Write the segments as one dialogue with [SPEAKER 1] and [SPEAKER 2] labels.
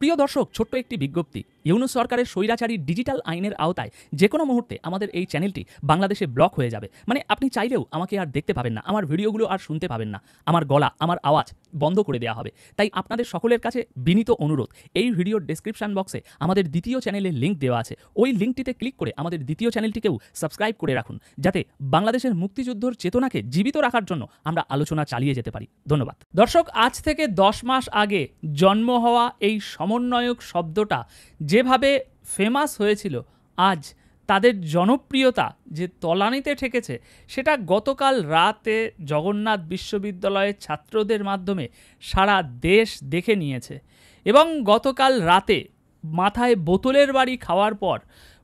[SPEAKER 1] প্রিয় দর্শক, ছোট্ট একটি বিজ্ঞপ্তি। ইউনূস সরকারের স্বৈরাচারী ডিজিটাল আইনের আওতায় যে কোনো মুহূর্তে আমাদের এই চ্যানেলটি বাংলাদেশে ব্লক হয়ে যাবে। মানে আপনি চাইলেও আমাকে আর দেখতে পাবেন না, আমার ভিডিওগুলো আর শুনতে পাবেন না, আমার গলা, আমার আওয়াজ বন্ধ করে দেওয়া হবে। তাই আপনাদের সকলের কাছে বিনীত অনুরোধ, এই ভিডিওর ডেসক্রিপশন বক্সে আমাদের দ্বিতীয় চ্যানেলের লিঙ্ক দেওয়া আছে। ওই লিঙ্কটিতে ক্লিক করে আমাদের দ্বিতীয় চ্যানেলটিকেও সাবস্ক্রাইব করে রাখুন, যাতে বাংলাদেশের মুক্তিযুদ্ধর চেতনাকে জীবিত রাখার জন্য আমরা আলোচনা চালিয়ে যেতে পারি। ধন্যবাদ। দর্শক, আজ থেকে 10 মাস আগে জন্ম হওয়া এই সমন্বয়ক শব্দটা যেভাবে ফেমাস হয়েছিল, আজ তাদের জনপ্রিয়তা যে তলানিতে ঠেকেছে, সেটা গতকাল রাতে জগন্নাথ বিশ্ববিদ্যালয়ের ছাত্রদের মাধ্যমে সারা দেশ দেখে নিয়েছে। এবং গতকাল রাতে মাথায় বোতলের বাড়ি খাওয়ার পর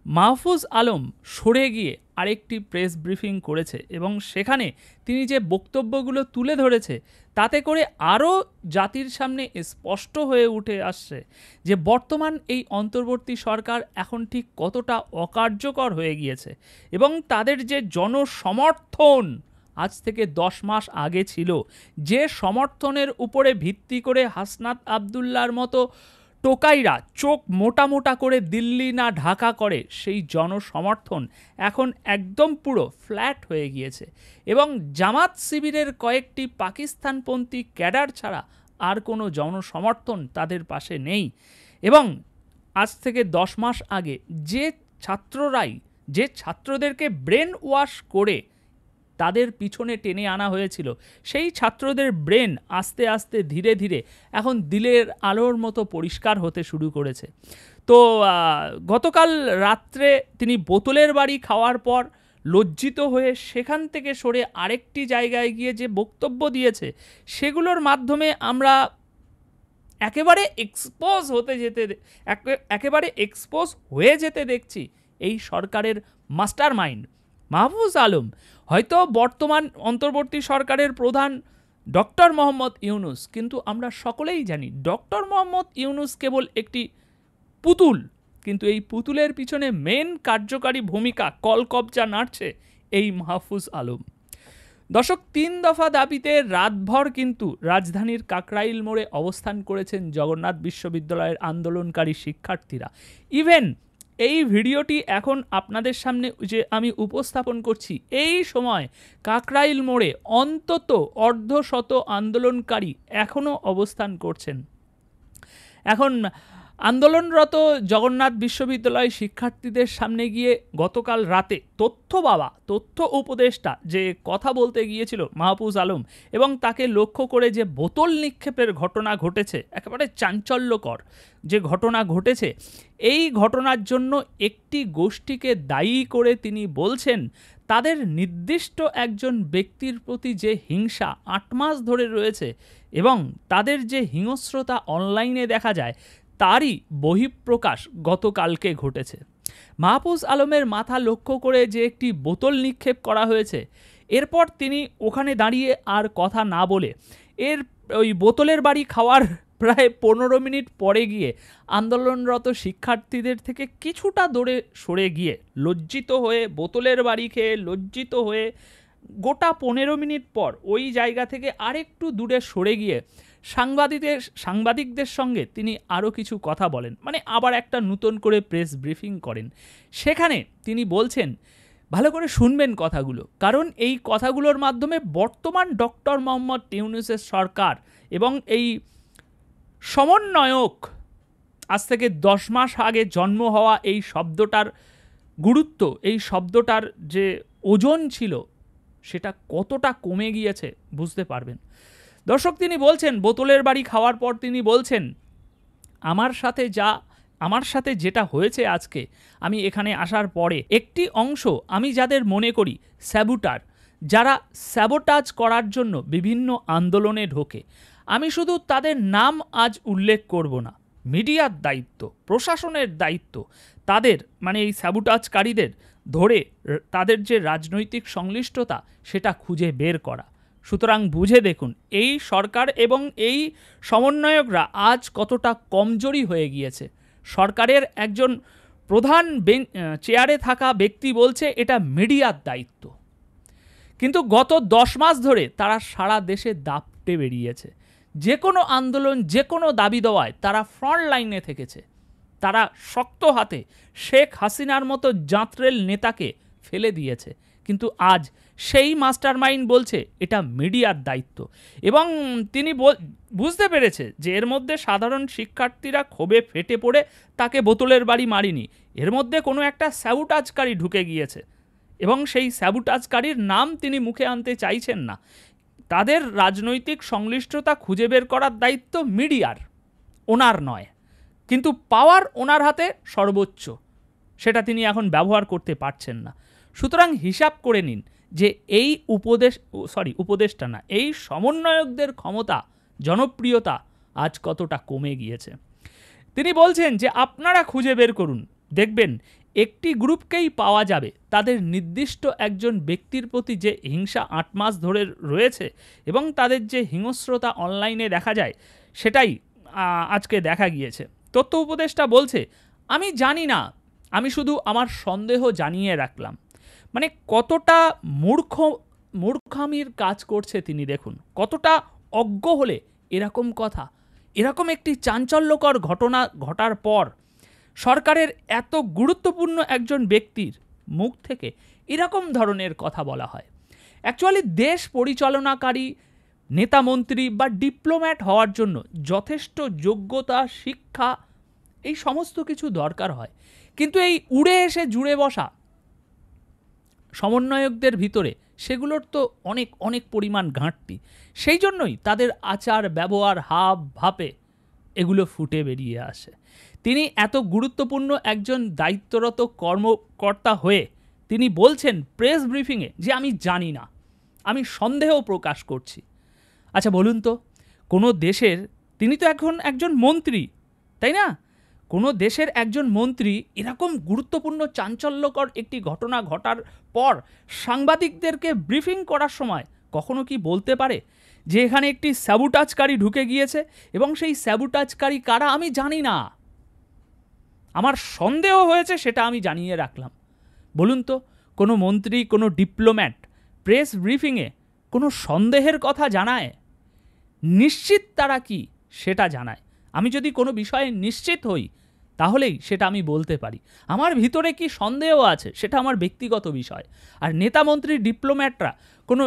[SPEAKER 1] মাহফুজ আলম সরে গিয়ে আরেকটি প্রেস ব্রিফিং করেছে এবং সেখানে তিনি যে বক্তব্যগুলো তুলে ধরেছে, তাতে করে আরও জাতির সামনে স্পষ্ট হয়ে উঠে আসছে যে বর্তমান এই অন্তর্বর্তী সরকার এখন ঠিক কতটা অকার্যকর হয়ে গিয়েছে এবং তাদের যে জনসমর্থন আজ থেকে 10 মাস আগে ছিল, যে সমর্থনের উপরে ভিত্তি করে হাসনাত আবদুল্লার মতো টোকাইরা চোখ মোটা মোটা করে দিল্লি না ঢাকা করে, সেই জনসমর্থন এখন একদম পুরো ফ্ল্যাট হয়ে গিয়েছে এবং জামাত শিবিরের কয়েকটি পাকিস্তানপন্থী ক্যাডার ছাড়া আর কোনো জনসমর্থন তাদের পাশে নেই। এবং আজ থেকে 10 মাস আগে যে ছাত্রদেরকে ব্রেন ওয়াশ করে তাদের পিছনে টেনে আনা হয়েছিল, সেই ছাত্রদের ব্রেন আস্তে আস্তে ধীরে ধীরে এখন দিলের আলোর মতো পরিষ্কার হতে শুরু করেছে। তো গতকাল রাত্রে তিনি বোতলের বাড়ি খাওয়ার পর লজ্জিত হয়ে সেখান থেকে সরে আরেকটি জায়গায় গিয়ে যে বক্তব্য দিয়েছে, সেগুলোর মাধ্যমে আমরা একেবারে এক্সপোজ হয়ে যেতে দেখছি এই সরকারের মাস্টার মাইন্ড মাহফুজ আলম। হয়তো বর্তমান অন্তর্বর্তী সরকারের প্রধান ডক্টর মোহাম্মদ ইউনূস, কিন্তু আমরা সকলেই জানি ডক্টর মোহাম্মদ ইউনূস কেবল একটি পুতুল, কিন্তু এই পুতুলের পিছনে মেন কার্যকারী ভূমিকা কলকবজা নাড়ছে এই মাহফুজ আলম। দর্শক, 3 দফা দাবিতে রাতভর কিন্তু রাজধানীর কাকরাইল মোড়ে অবস্থান করেছেন জগন্নাথ বিশ্ববিদ্যালয়ের আন্দোলনকারী শিক্ষার্থীরা। ইভেন এই ভিডিওটি এখন আপনাদের সামনে যে আমি উপস্থাপন করছি, এই সময় কাকরাইল মোড়ে অন্তত অর্ধশত আন্দোলনকারী এখনও অবস্থান করছেন। এখন আন্দোলনরত জগন্নাথ বিশ্ববিদ্যালয় শিক্ষার্থীদের সামনে গিয়ে গতকাল রাতে তথ্য উপদেষ্টা যে কথা বলতে গিয়েছিল মাহফুজ আলম, এবং তাকে লক্ষ্য করে যে বোতল নিক্ষেপের ঘটনা ঘটেছে, একেবারে চাঞ্চল্যকর যে ঘটনা ঘটেছে, এই ঘটনার জন্য একটি গোষ্ঠীকে দায়ী করে তিনি বলছেন তাদের নির্দিষ্ট একজন ব্যক্তির প্রতি যে হিংসা 8 মাস ধরে রয়েছে এবং তাদের যে হিংস্রতা অনলাইনে দেখা যায়, তারই বহিঃপ্রকাশ গতকালকে ঘটেছে। মাহফুজ আলমের মাথা লক্ষ্য করে যে একটি বোতল নিক্ষেপ করা হয়েছে, এরপর তিনি ওখানে দাঁড়িয়ে আর কথা না বলে ওই বোতলের বাড়ি খাওয়ার প্রায় 15 মিনিট পরে গিয়ে আন্দোলনরত শিক্ষার্থীদের থেকে কিছুটা দূরে সরে গিয়ে লজ্জিত হয়ে বোতলের বাড়ি খেয়ে লজ্জিত হয়ে গোটা 15 মিনিট পর ওই জায়গা থেকে আরেকটু দূরে সরে গিয়ে সাংবাদিকদের সঙ্গে তিনি আরও কিছু কথা বলেন, মানে আবার একটা নতুন করে প্রেস ব্রিফিং করেন। সেখানে তিনি বলছেন, ভালো করে শুনবেন কথাগুলো, কারণ এই কথাগুলোর মাধ্যমে বর্তমান ডক্টর মোহাম্মদ ইউনূসের সরকার এবং এই সমন্বয়ক আজ থেকে 10 মাস আগে জন্ম হওয়া এই শব্দটার গুরুত্ব, এই শব্দটার যে ওজন ছিল, সেটা কতটা কমে গিয়েছে বুঝতে পারবেন। দর্শক, তিনি বলছেন বোতলের বাড়ি খাওয়ার পর তিনি বলছেন, আমার সাথে যেটা হয়েছে আজকে, আমি এখানে আসার পরে একটি অংশ আমি যাদের মনে করি স্যাবুটার, যারা স্যাবোটাজ করার জন্য বিভিন্ন আন্দোলনে ঢোকে, আমি শুধু তাদের নাম আজ উল্লেখ করব না। মিডিয়ার দায়িত্ব, প্রশাসনের দায়িত্ব তাদের, মানে এই স্যাবোটাজকারীদের ধরে তাদের যে রাজনৈতিক সংশ্লিষ্টতা সেটা খুঁজে বের করা। সুতরাং বুঝে দেখুন এই সরকার এবং এই সমন্বয়করা আজ কতটা কমজোরি হয়ে গিয়েছে। সরকারের একজন প্রধান চেয়ারে থাকা ব্যক্তি বলছে এটা মিডিয়ার দায়িত্ব, কিন্তু গত 10 মাস ধরে তারা সারা দেশে দাপটে বেরিয়েছে। যে কোনো আন্দোলন, যে কোনো দাবি দেওয়ায় তারা ফ্রন্ট লাইনে থেকেছে। তারা শক্ত হাতে শেখ হাসিনার মতো জাঁতরেল নেতাকে ফেলে দিয়েছে। কিন্তু আজ সেই মাস্টারমাইন্ড বলছে এটা মিডিয়ার দায়িত্ব, এবং তিনি বুঝতে পেরেছে যে এর মধ্যে সাধারণ শিক্ষার্থীরা ক্ষোভে ফেটে পড়ে তাকে বোতলের বাড়ি মারিনি, এর মধ্যে কোনো একটা স্যাবোটাজকারী ঢুকে গিয়েছে, এবং সেই স্যাবোটাজকারীর নাম তিনি মুখে আনতে চাইছেন না। তাদের রাজনৈতিক সংশ্লিষ্টতা খুঁজে বের করার দায়িত্ব মিডিয়ার, ওনার নয়। কিন্তু পাওয়ার ওনার হাতে সর্বোচ্চ, সেটা তিনি এখন ব্যবহার করতে পারছেন না। সুতরাং হিসাব করে নিন যে এই উপদেষ্টা না, এই সমন্বয়কদের ক্ষমতা, জনপ্রিয়তা আজ কতটা কমে গিয়েছে। তিনি বলছেন যে আপনারা খুঁজে বের করুন, দেখবেন একটি গ্রুপকেই পাওয়া যাবে তাদের নির্দিষ্ট একজন ব্যক্তির প্রতি যে হিংসা 8 মাস ধরে রয়েছে, এবং তাদের যে হিংস্রতা অনলাইনে দেখা যায়, সেটাই আজকে দেখা গিয়েছে। তথ্য উপদেষ্টা বলছে, আমি জানি না, আমি শুধু আমার সন্দেহ জানিয়ে রাখলাম। মানে কতটা মূর্খামির কাজ করছে তিনি দেখুন, কতটা অজ্ঞ হলে এরকম কথা, এরকম একটি চাঞ্চল্যকর ঘটনা ঘটার পর সরকারের এত গুরুত্বপূর্ণ একজন ব্যক্তির মুখ থেকে এরকম ধরনের কথা বলা হয়। অ্যাকচুয়ালি দেশ পরিচালনাকারী নেতামন্ত্রী বা ডিপ্লোম্যাট হওয়ার জন্য যথেষ্ট যোগ্যতা, শিক্ষা, এই সমস্ত কিছু দরকার হয়। কিন্তু এই উড়ে এসে জুড়ে বসা সমন্বয়কদের ভিতরে সেগুলোর তো অনেক অনেক পরিমাণ ঘাটতি। সেই জন্যই তাদের আচার ব্যবহার, হাব ভাবে এগুলো ফুটে বেরিয়ে আসে। তিনি এত গুরুত্বপূর্ণ একজন দায়িত্বরত কর্মকর্তা হয়ে তিনি বলছেন প্রেস ব্রিফিংয়ে যে আমি জানি না, আমি সন্দেহ প্রকাশ করছি। আচ্ছা বলুন তো, কোনো দেশের, তিনি তো এখন একজন মন্ত্রী, তাই না? কোনো দেশের একজন মন্ত্রী এরকম গুরুত্বপূর্ণ চাঞ্চল্যকর একটি ঘটনা ঘটার পর সাংবাদিকদেরকে ব্রিফিং করার সময় কখনো কি বলতে পারে যে এখানে একটি স্যাবোটাজকারী ঢুকে গিয়েছে, এবং সেই স্যাবোটাজকারী কারা আমি জানি না, আমার সন্দেহ হয়েছে, সেটা আমি জানিয়ে রাখলাম? বলুন তো, কোনো মন্ত্রী, কোনো ডিপ্লোম্যাট প্রেস ব্রিফিংয়ে কোনো সন্দেহের কথা জানায়? নিশ্চিত তারা কি সেটা জানায়। আমি যদি কোনো বিষয়ে নিশ্চিত হই তাহলেই সেটা আমি বলতে পারি। আমার ভিতরে কি সন্দেহ আছে সেটা আমার ব্যক্তিগত বিষয়। আর নেতা মন্ত্রী, ডিপ্লোম্যাটরা কোনো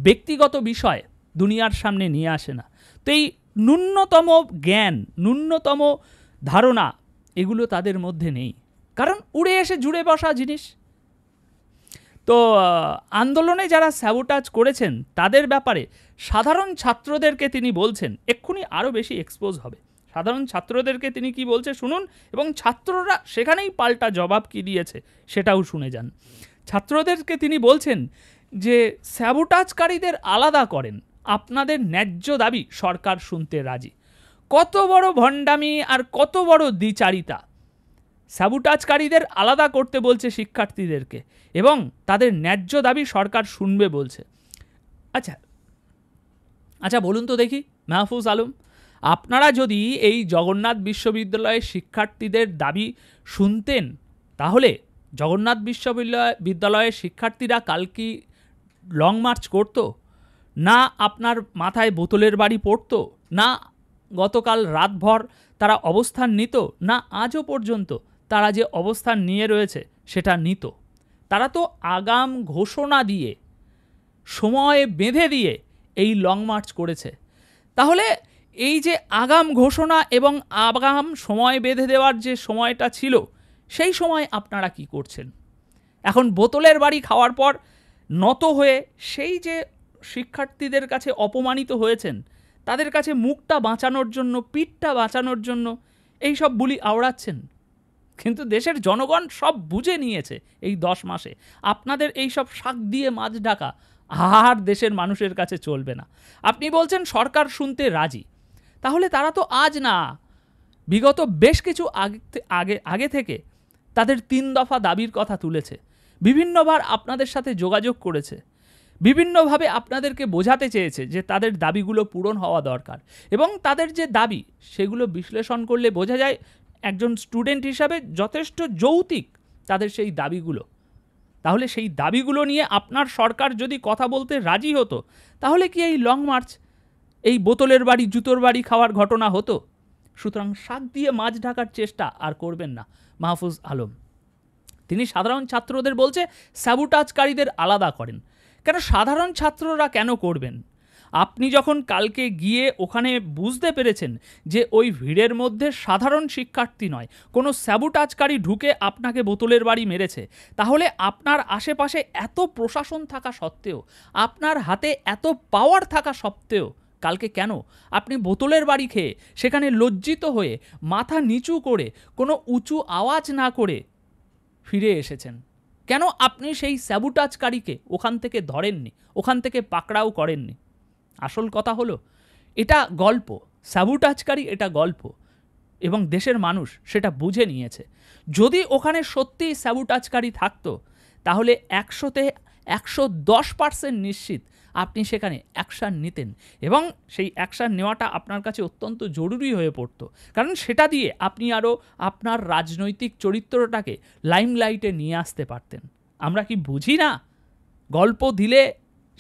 [SPEAKER 1] ব্যক্তিগত বিষয় দুনিয়ার সামনে নিয়ে আসে না। তো এই ন্যূনতম জ্ঞান, ন্যূনতম ধারণা এগুলো তাদের মধ্যে নেই, কারণ উড়ে এসে জুড়ে বসা জিনিস। তো আন্দোলনে যারা স্যাবোটাজ করেছেন তাদের ব্যাপারে সাধারণ ছাত্রদেরকে তিনি বলছেন এক্ষুনি আরও বেশি এক্সপোজ হবে। সাধারণ ছাত্রদেরকে তিনি কি বলছে শুনুন, এবং ছাত্ররা সেখানেই পাল্টা জবাব কি দিয়েছে সেটাও শুনে যান। ছাত্রদেরকে তিনি বলছেন যে স্যাবোটাজকারীদের আলাদা করেন, আপনাদের ন্যায্য দাবি সরকার শুনতে রাজি। কত বড় ভণ্ডামি আর কত বড় দ্বিচারিতা! স্যাবোটাজকারীদের আলাদা করতে বলছে শিক্ষার্থীদেরকে, এবং তাদের ন্যায্য দাবি সরকার শুনবে বলছে। আচ্ছা বলুন তো দেখি মাহফুজ আলম, আপনারা যদি এই জগন্নাথ বিশ্ববিদ্যালয়ের শিক্ষার্থীদের দাবি শুনতেন, তাহলে জগন্নাথ বিশ্ববিদ্যালয়ের শিক্ষার্থীরা কাল কি লং মার্চ করত না? আপনার মাথায় বোতলের বাড়ি পড়তো না? গতকাল রাতভর তারা অবস্থান নিত না? আজও পর্যন্ত তারা যে অবস্থান নিয়ে রয়েছে সেটা নিত? তারা তো আগাম ঘোষণা দিয়ে, সময় বেঁধে দিয়ে এই লং মার্চ করেছে। তাহলে এই যে আগাম ঘোষণা এবং আগাম সময় বেঁধে দেওয়ার যে সময়টা ছিল, সেই সময় আপনারা কি করছেন? এখন বোতলের বাড়ি খাওয়ার পর নত হয়ে সেই যে শিক্ষার্থীদের কাছে অপমানিত হয়েছেন, তাদের কাছে মুখটা বাঁচানোর জন্য, পিঠটা বাঁচানোর জন্য এই সব বুলি আওড়াচ্ছেন। কিন্তু দেশের জনগণ সব বুঝে নিয়েছে এই 10 মাসে আপনাদের এই সব শাক দিয়ে মাছ ঢাকা আর দেশের মানুষের কাছে চলবে না। আপনি বলছেন সরকার শুনতে রাজি, তাহলে তারা তো আজ না, বিগত বেশ কিছু আগে থেকে তাদের 3 দফা দাবির কথা তুলেছে, বিভিন্নবার আপনাদের সাথে যোগাযোগ করেছে, বিভিন্নভাবে আপনাদেরকে বোঝাতে চেয়েছে যে তাদের দাবিগুলো পূরণ হওয়া দরকার। এবং তাদের যে দাবি সেগুলো বিশ্লেষণ করলে বোঝা যায় একজন স্টুডেন্ট হিসাবে যথেষ্ট যৌক্তিক তাদের সেই দাবিগুলো। তাহলে সেই দাবিগুলো নিয়ে আপনার সরকার যদি কথা বলতে রাজি হতো, তাহলে কি এই লং মার্চ এই বোতলের বাড়ি জুতোর বাড়ি খাওয়ার ঘটনা হতো। সুতরাং শাক দিয়ে মাছ ঢাকার চেষ্টা আর করবেন না মাহফুজ আলম। তিনি সাধারণ ছাত্রদের বলছে স্যাবোটাজকারীদের আলাদা করেন। কেন সাধারণ ছাত্ররা কেন করবেন? আপনি যখন কালকে গিয়ে ওখানে বুঝতে পেরেছেন যে ওই ভিড়ের মধ্যে সাধারণ শিক্ষার্থী নয়, কোনো স্যাবোটাজকারী ঢুকে আপনাকে বোতলের বাড়ি মেরেছে, তাহলে আপনার আশেপাশে এত প্রশাসন থাকা সত্ত্বেও, আপনার হাতে এত পাওয়ার থাকা সত্ত্বেও কালকে কেন আপনি বোতলের বাড়ি খেয়ে সেখানে লজ্জিত হয়ে মাথা নিচু করে কোনো উঁচু আওয়াজ না করে ফিরে এসেছেন? কেন আপনি সেই স্যাবোটাজকারীকে ওখান থেকে ধরেননি, ওখান থেকে পাকড়াও করেননি? আসল কথা হলো এটা গল্প, স্যাবোটাজকারী এটা গল্প, এবং দেশের মানুষ সেটা বুঝে নিয়েছে। যদি ওখানে সত্যিই স্যাবোটাজকারী থাকতো তাহলে 100-তে 110% নিশ্চিত আপনি সেখানে অ্যাকশান নিতেন, এবং সেই অ্যাকশান নেওয়াটা আপনার কাছে অত্যন্ত জরুরি হয়ে পড়তো, কারণ সেটা দিয়ে আপনি আরও আপনার রাজনৈতিক চরিত্রটাকে লাইমলাইটে নিয়ে আসতে পারতেন। আমরা কি বুঝি না? গল্প দিলে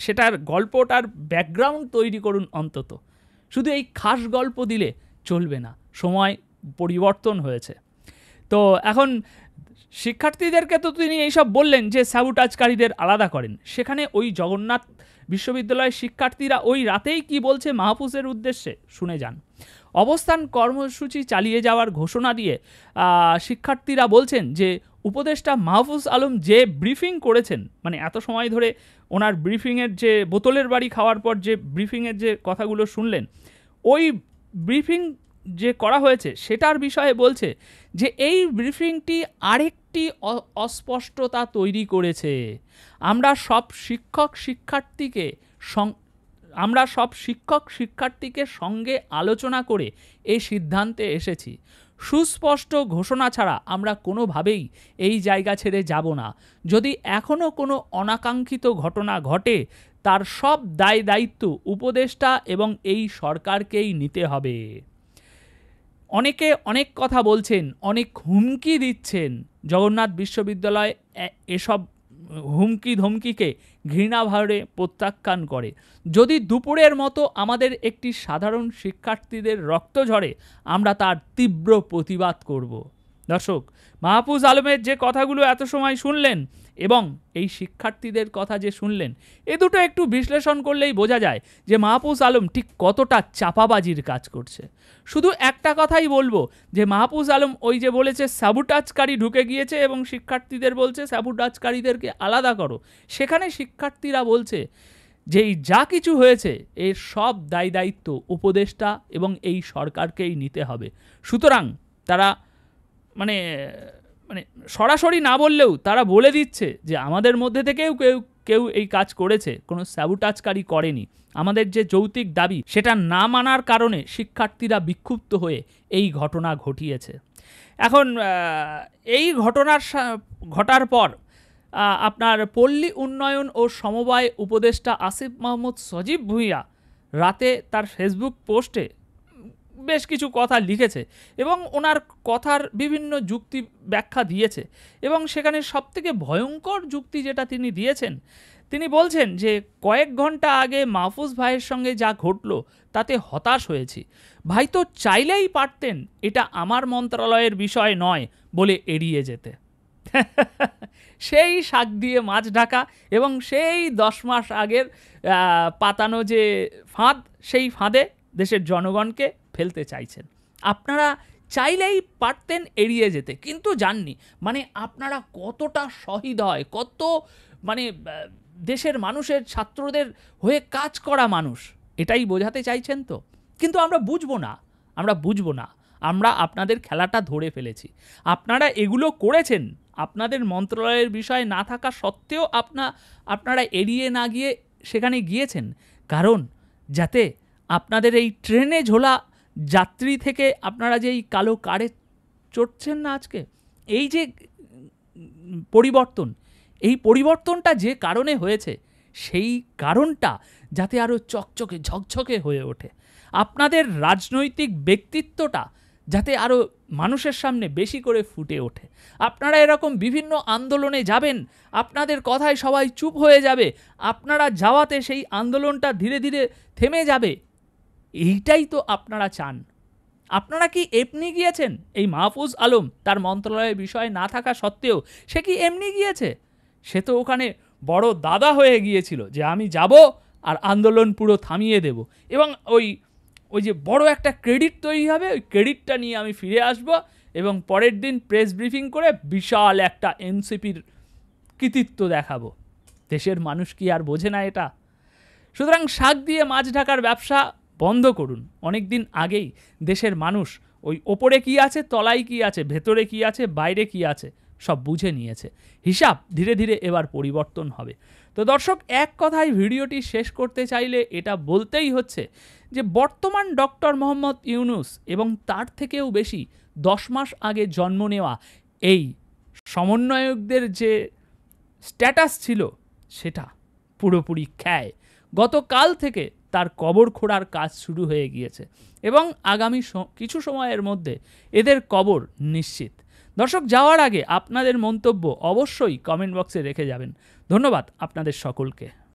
[SPEAKER 1] সেটার গল্পটার ব্যাকগ্রাউন্ড তৈরি করুন অন্তত, শুধু এই খাস গল্প দিলে চলবে না। সময় পরিবর্তন হয়েছে। তো এখন শিক্ষার্থীদেরকে তো তিনি এইসব বললেন যে স্যাবোটাজকারীদের আলাদা করেন। সেখানে ওই জগন্নাথ বিশ্ববিদ্যালয়ের শিক্ষার্থীরা ওই রাতেই কি বলছে মাহফুজের উদ্দেশ্যে শুনে যান। অবস্থান কর্মসূচি চালিয়ে যাওয়ার ঘোষণা দিয়ে শিক্ষার্থীরা বলছেন যে উপদেষ্টা মাহফুজ আলম যে ব্রিফিং করেছেন, মানে এত সময় ধরে ওনার ব্রিফিংয়ের যে বোতলের বাড়ি খাওয়ার পর যে ব্রিফিংয়ের যে কথাগুলো শুনলেন, ওই ব্রিফিং যে করা হয়েছে সেটার বিষয়ে বলছে যে এই ব্রিফিংটি আরেকটি অস্পষ্টতা তৈরি করেছে। আমরা সব শিক্ষক শিক্ষার্থীকে সঙ্গে আলোচনা করে এই সিদ্ধান্তে এসেছি। সুস্পষ্ট ঘোষণা ছাড়া আমরা কোনোভাবেই এই জায়গা ছেড়ে যাব না। যদি এখনও কোনো অনাকাঙ্ক্ষিত ঘটনা ঘটে তার সব দায় দায়িত্ব উপদেষ্টা এবং এই সরকারকেই নিতে হবে। অনেকে অনেক কথা বলছেন, অনেক হুমকি দিচ্ছেন। জগন্নাথ বিশ্ববিদ্যালয় এসব হুমকি ধমকিকে ঘৃণাভারে প্রত্যাখ্যান করে। যদি দুপুরের মতো আমাদের একটি সাধারণ শিক্ষার্থীদের রক্ত ঝরে, আমরা তার তীব্র প্রতিবাদ করব। দর্শক, মাহফুজ আলমের যে কথাগুলো এত সময় শুনলেন এবং এই শিক্ষার্থীদের কথা যে শুনলেন, এ দুটো একটু বিশ্লেষণ করলেই বোঝা যায় যে মাহফুজ আলম ঠিক কতটা চাপাবাজির কাজ করছে। শুধু একটা কথাই বলবো যে মাহফুজ আলম ওই যে বলেছে স্যাবোটাজকারী ঢুকে গিয়েছে এবং শিক্ষার্থীদের বলছে স্যাবোটাজকারীদেরকে আলাদা করো, সেখানে শিক্ষার্থীরা বলছে যে এই যা কিছু হয়েছে এর সব দায় দায়িত্ব উপদেষ্টা এবং এই সরকারকেই নিতে হবে। সুতরাং তারা মানে সরাসরি না বললেও তারা বলে দিচ্ছে যে আমাদের মধ্যে থেকেও কেউ এই কাজ করেছে, কোনো স্যাবোটাজকারী করেনি। আমাদের যে যৌক্তিক দাবি সেটা না মানার কারণে শিক্ষার্থীরা বিক্ষুব্ধ হয়ে এই ঘটনা ঘটিয়েছে। এখন এই ঘটার পর আপনার পল্লী উন্নয়ন ও সমবায় উপদেষ্টা আসিফ মাহমুদ সজীব ভুঁইয়া রাতে তার ফেসবুক পোস্টে বেশ কিছু কথা লিখেছে এবং ওনার কথার বিভিন্ন যুক্তি ব্যাখ্যা দিয়েছে, এবং সেখানে সবথেকে ভয়ঙ্কর যুক্তি যেটা তিনি দিয়েছেন, তিনি বলছেন যে কয়েক ঘন্টা আগে মাহফুজ ভাইয়ের সঙ্গে যা ঘটল তাতে হতাশ হয়েছি। ভাই তো চাইলেই পারতেন এটা আমার মন্ত্রণালয়ের বিষয় নয় বলে এড়িয়ে যেতে। সেই শাক দিয়ে মাছ ঢাকা এবং সেই 10 মাস আগের পাতানো যে ফাঁদ, সেই ফাঁদে দেশের জনগণকে ফেলতে চাইছেন। আপনারা চাইলেই পারতেন এড়িয়ে যেতে, কিন্তু জাননি। মানে আপনারা কতটা সহৃদয়, কত মানে দেশের মানুষের, ছাত্রদের হয়ে কাজ করা মানুষ, এটাই বোঝাতে চাইছেন তো। কিন্তু আমরা বুঝবো না, আমরা আপনাদের খেলাটা ধরে ফেলেছি। আপনারা এগুলো করেছেন, আপনাদের মন্ত্রণালয়ের বিষয় না থাকা সত্ত্বেও আপনারা এড়িয়ে না গিয়ে সেখানে গিয়েছেন, কারণ যাতে আপনাদের এই ট্রেনে ঝোলা যাত্রী থেকে আপনারা যে এই কালো কারে চড়ছেন না আজকে, এই যে পরিবর্তন, এই পরিবর্তনটা যে কারণে হয়েছে সেই কারণটা যাতে আরও চকচকে ঝকঝকে হয়ে ওঠে। আপনাদের রাজনৈতিক ব্যক্তিত্বটা যাতে আরও মানুষের সামনে বেশি করে ফুটে ওঠে। আপনারা এরকম বিভিন্ন আন্দোলনে যাবেন, আপনাদের কথায় সবাই চুপ হয়ে যাবে, আপনারা যাওয়াতে সেই আন্দোলনটা ধীরে ধীরে থেমে যাবে, এইটাই তো আপনারা চান। আপনারা কি এমনি গিয়েছেন? এই মাহফুজ আলম তার মন্ত্রণালয়ের বিষয় না থাকা সত্ত্বেও সে কি এমনি গিয়েছে? সে তো ওখানে বড় দাদা হয়ে গিয়েছিল যে আমি যাব আর আন্দোলন পুরো থামিয়ে দেব, এবং ওই যে বড় একটা ক্রেডিট তৈরি হবে, ওই ক্রেডিটটা নিয়ে আমি ফিরে আসব এবং পরের দিন প্রেস ব্রিফিং করে বিশাল একটা এনসিপির কৃতিত্ব দেখাবো। দেশের মানুষ কি আর বোঝে না এটা? সুতরাং শাক দিয়ে মাছ ঢাকার ব্যবসা বন্ধ করুন। অনেক দিন আগেই দেশের মানুষ ওই ওপরে কি আছে, তলায় কি আছে, ভেতরে কি আছে, বাইরে কি আছে সব বুঝে নিয়েছে। হিসাব ধীরে ধীরে এবার পরিবর্তন হবে। তো দর্শক, এক কথায় ভিডিওটি শেষ করতে চাইলে এটা বলতেই হচ্ছে যে বর্তমান ডক্টর মোহাম্মদ ইউনূস এবং তার থেকেও বেশি 10 মাস আগে জন্ম নেওয়া এই সমন্বয়কদের যে স্ট্যাটাস ছিল সেটা পুরোপুরি খ্যায়। গতকাল থেকে তার কবর খোঁড়ার কাজ শুরু হয়ে গিয়েছে এবং আগামী কিছু সময়ের মধ্যে এদের কবর নিশ্চিত। দর্শক, যাওয়ার আগে আপনাদের মন্তব্য অবশ্যই কমেন্ট বক্সে রেখে যাবেন। ধন্যবাদ আপনাদের সকলকে।